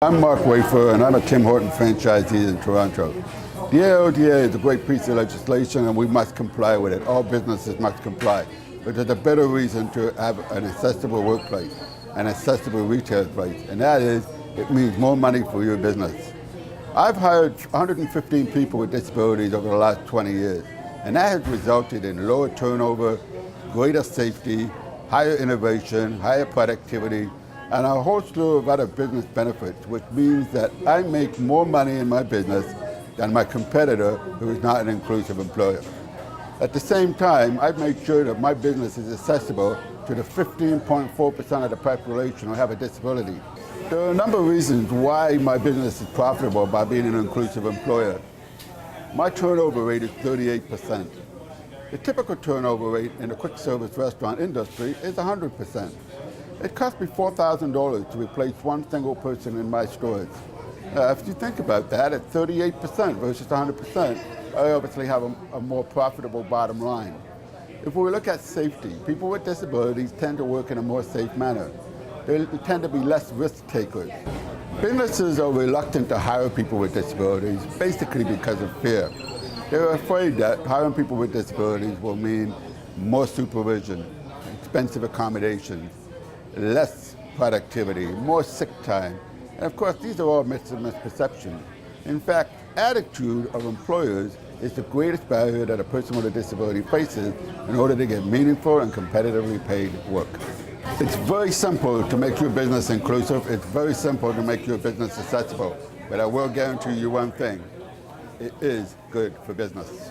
I'm Marc Wafer, and I'm a Tim Hortons franchisee in Toronto. The AODA is a great piece of legislation, and we must comply with it. All businesses must comply. But there's a better reason to have an accessible workplace, an accessible retail place, and that is, it means more money for your business. I've hired 115 people with disabilities over the last 20 years, and that has resulted in lower turnover, greater safety, higher innovation, higher productivity, and a whole slew of other business benefits, which means that I make more money in my business than my competitor who is not an inclusive employer. At the same time, I've made sure that my business is accessible to the 15.4% of the population who have a disability. There are a number of reasons why my business is profitable by being an inclusive employer. My turnover rate is 38%. The typical turnover rate in the quick service restaurant industry is 100%. It cost me $4,000 to replace one single person in my stores. If you think about that, at 38% versus 100%, I obviously have a more profitable bottom line. If we look at safety, people with disabilities tend to work in a more safe manner. They tend to be less risk takers. Businesses are reluctant to hire people with disabilities, basically because of fear. They're afraid that hiring people with disabilities will mean more supervision, expensive accommodations, less productivity, more sick time. And of course, these are all myths and misperceptions. In fact, attitude of employers is the greatest barrier that a person with a disability faces in order to get meaningful and competitively paid work. It's very simple to make your business inclusive. It's very simple to make your business accessible. But I will guarantee you one thing, it is good for business.